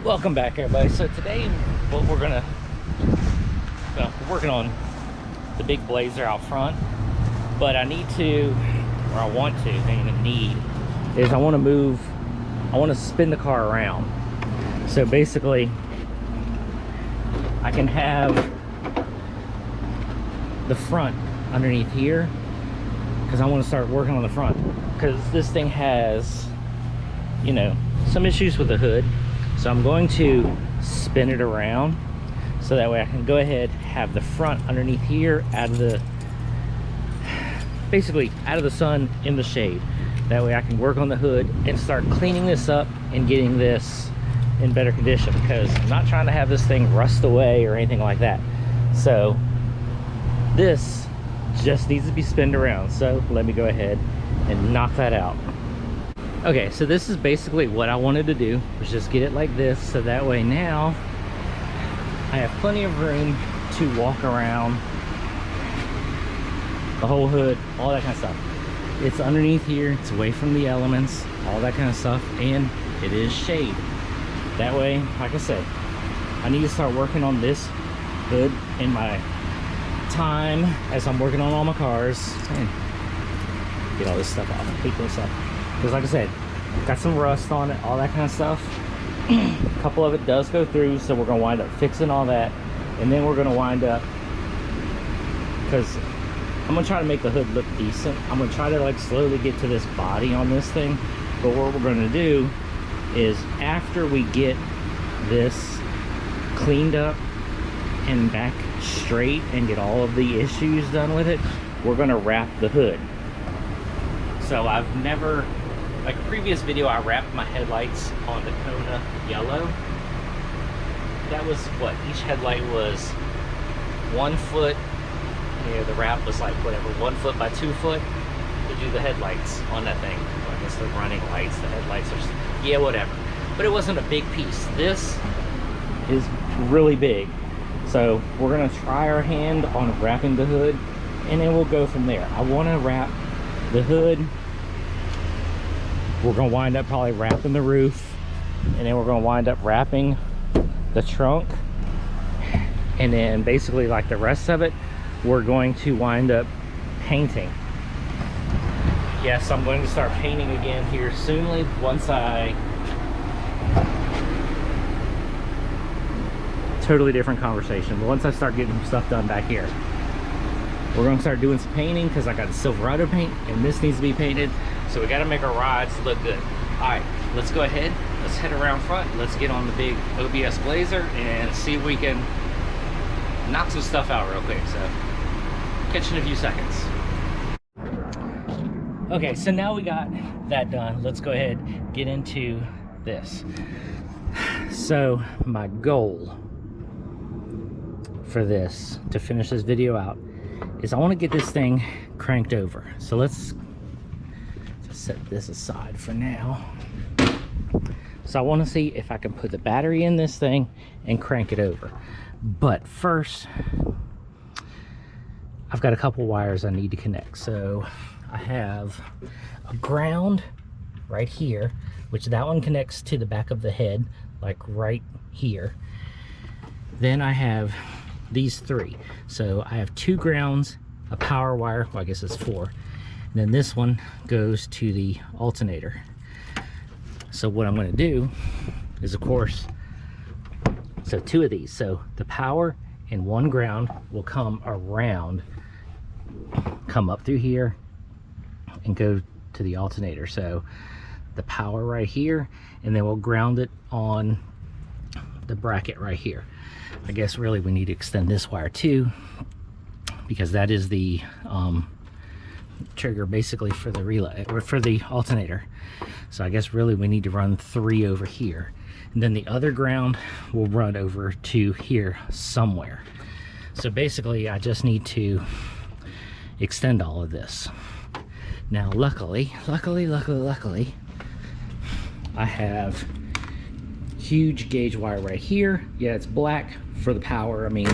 Welcome back, everybody. So today what we're gonna, well, we're working on the big blazer out front, but I need to, or I want to, I even need, is I want to spin the car around. So basically I can have the front underneath here, because I want to start working on the front, because this thing has, you know, some issues with the hood. So I'm going to spin it around so that way I can go ahead, have the front underneath here, out of the, basically out of the sun, in the shade. That way I can work on the hood and start cleaning this up and getting this in better condition, because I'm not trying to have this thing rust away or anything like that. So this just needs to be spinned around. So let me go ahead and knock that out. Okay, so this is basically what I wanted to do, was just get it like this, so that way now I have plenty of room to walk around the whole hood, all that kind of stuff. It's underneath here, it's away from the elements, all that kind of stuff, and it is shade. That way, like I said, I need to start working on this hood in my time as I'm working on all my cars. And get all this stuff off, I hate this stuff. Because like I said, got some rust on it, all that kind of stuff. A couple of it does go through, so we're going to wind up fixing all that. And then we're going to wind up, because I'm going to try to make the hood look decent. I'm going to try to like slowly get to this body on this thing. But what we're going to do is, after we get this cleaned up and back straight and get all of the issues done with it, we're going to wrap the hood. So I've never, like a previous video, I wrapped my headlights on the Kona yellow. That was what, each headlight was 1 foot. Yeah, the wrap was like whatever, 1 foot by 2 foot to do the headlights on that thing. Well, I guess the running lights, the headlights are, yeah, whatever. But it wasn't a big piece. This is really big. So we're gonna try our hand on wrapping the hood, and then we'll go from there. I wanna wrap the hood. We're gonna wind up probably wrapping the roof, and then we're gonna wind up wrapping the trunk, and then basically like the rest of it we're going to wind up painting. Yes, I'm going to start painting again here soonly, once I, totally different conversation, but once I start getting stuff done back here, we're going to start doing some painting, because I got a Silverado paint and this needs to be painted. So we got to make our rides look good. All right, let's go ahead. Let's head around front. Let's get on the big OBS blazer and see if we can knock some stuff out real quick. So catch you in a few seconds. Okay, so now we got that done. Let's go ahead and get into this. So my goal for this, to finish this video out, is I want to get this thing cranked over. So let's set this aside for now. So I want to see if I can put the battery in this thing and crank it over. But first, I've got a couple wires I need to connect. So I have a ground right here, which that one connects to the back of the head, like right here. Then I have these three. So I have 2 grounds, a power wire, well I guess it's 4, and then this one goes to the alternator. So what I'm going to do is, of course, so 2 of these, so the power and 1 ground will come around, come up through here and go to the alternator. So the power right here, and then we'll ground it on the bracket right here. I guess really we need to extend this wire too, because that is the trigger basically for the relay, or for the alternator. So I guess really we need to run 3 over here, and then the other ground will run over to here somewhere. So basically I just need to extend all of this. Now luckily I have huge gauge wire right here. Yeah, it's black for the power. I mean,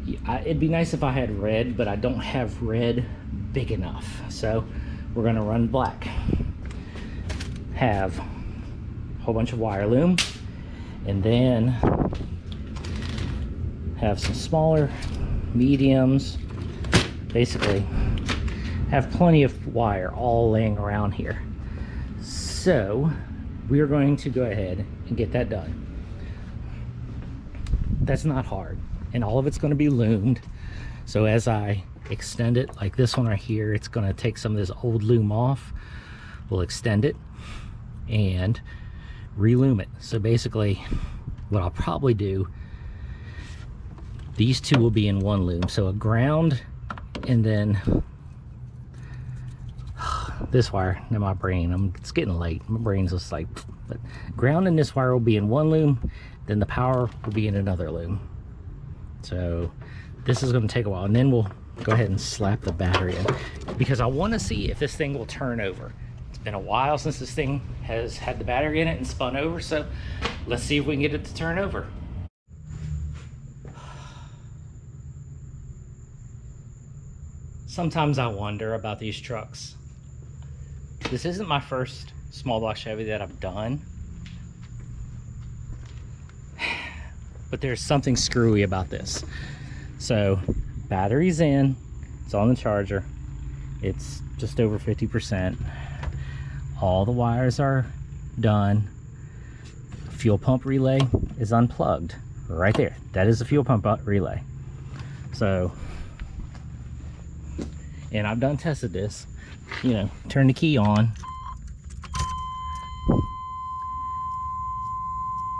it'd be nice if I had red, but I don't have red big enough, so we're gonna run black. Have a whole bunch of wire loom, and then have some smaller mediums. Basically have plenty of wire all laying around here. So we're going to go ahead and get that done. That's not hard, and all of it's going to be loomed. So as I extend it, like this one right here, it's going to take some of this old loom off. We'll extend it and reloom it. So basically what I'll probably do, these two will be in one loom, so a ground, and then this wire. Now my brain, it's getting late, my brain's just like, but ground and this wire will be in one loom, then the power will be in another loom. So this is going to take a while, and then we'll go ahead and slap the battery in, because I want to see if this thing will turn over. It's been a while since this thing has had the battery in it and spun over, so let's see if we can get it to turn over. Sometimes I wonder about these trucks. This isn't my first small block Chevy that I've done, but there's something screwy about this. So battery's in, it's on the charger, it's just over 50%. All the wires are done. Fuel pump relay is unplugged right there. That is the fuel pump relay. So, and I've done tested this, you know, turn the key on,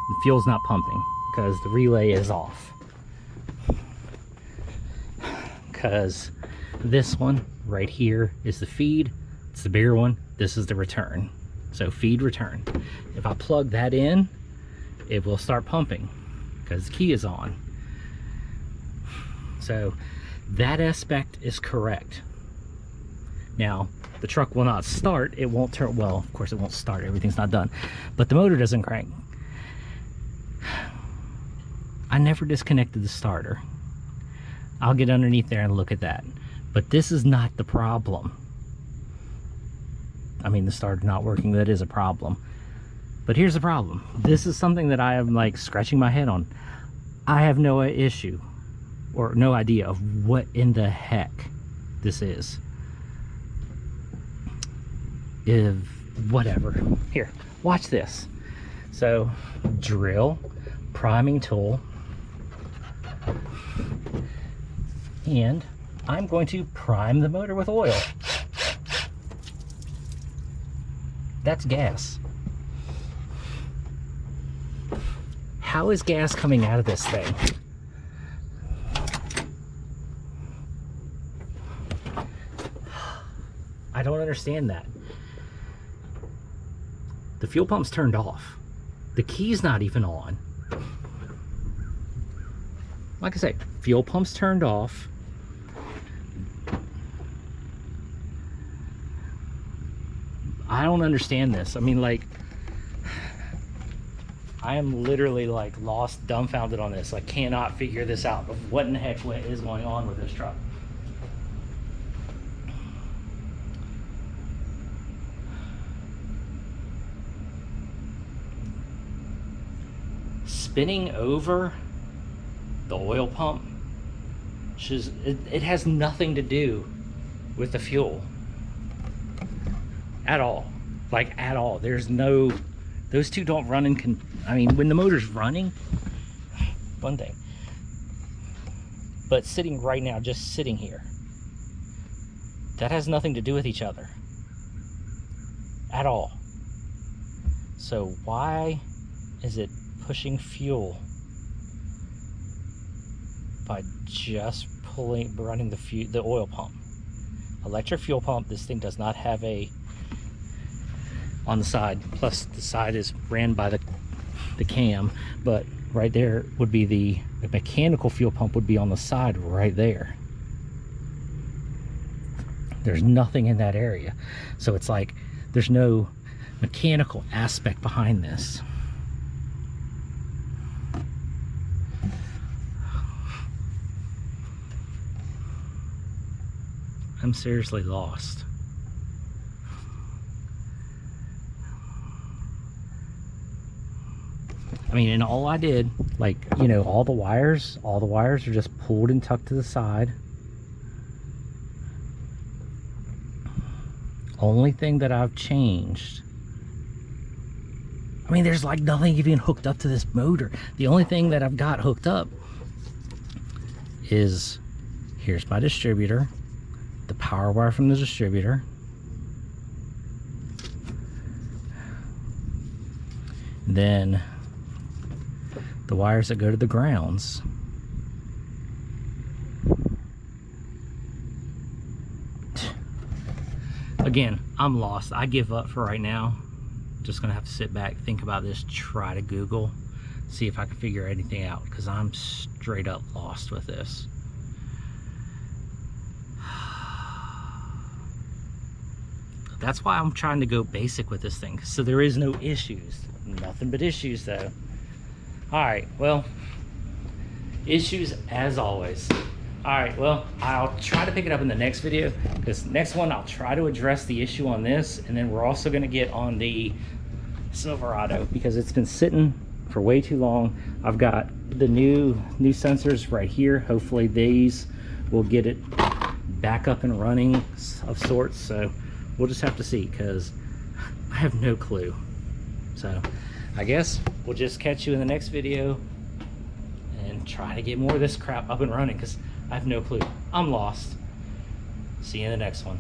the fuel's not pumping because the relay is off. Because this one right here is the feed, it's the bigger one, this is the return. So feed, return. If I plug that in, it will start pumping because the key is on. So that aspect is correct. Now the truck will not start, it won't turn, well of course it won't start, everything's not done, but the motor doesn't crank. I never disconnected the starter. I'll get underneath there and look at that, but this is not the problem. I mean, the starter not working, that is a problem, but here's the problem. This is something that I am like scratching my head on. I have no issue or no idea of what in the heck this is. If whatever, here, watch this. So drill, priming tool, and I'm going to prime the motor with oil. That's gas. How is gas coming out of this thing? I don't understand that. The fuel pump's turned off. The key's not even on. Like I say, fuel pump's turned off. I don't understand this. I mean, like, I am literally like lost, dumbfounded on this. I cannot figure this out of what in the heck is going on with this truck. Spinning over the oil pump, it has nothing to do with the fuel at all, like at all. There's no, those two don't run in I mean, when the motor's running, one thing, but sitting right now, just sitting here, that has nothing to do with each other at all. So why is it pushing fuel by just running the oil pump? Electric fuel pump, this thing does not have a on the side, plus the side is ran by the cam, but right there would be the mechanical fuel pump would be on the side right there. There's nothing in that area, so it's like there's no mechanical aspect behind this. I'm seriously lost. I mean, and all I did, like, you know, all the wires are just pulled and tucked to the side. Only thing that I've changed, I mean, there's like nothing even hooked up to this motor. The only thing that I've got hooked up is, here's my distributor, the power wire from the distributor, then the wires that go to the grounds. Again, I'm lost. I give up for right now. Just gonna have to sit back, think about this, try to Google, see if I can figure anything out, because I'm straight up lost with this. That's why I'm trying to go basic with this thing, so there is no issues. Nothing but issues though. All right, well, issues as always. All right, well, I'll try to pick it up in the next video. This next one, I'll try to address the issue on this, and then we're also gonna get on the Silverado, because it's been sitting for way too long. I've got the new sensors right here. Hopefully these will get it back up and running of sorts. So we'll just have to see, because I have no clue. So I guess we'll just catch you in the next video and try to get more of this crap up and running, because I have no clue. I'm lost. See you in the next one.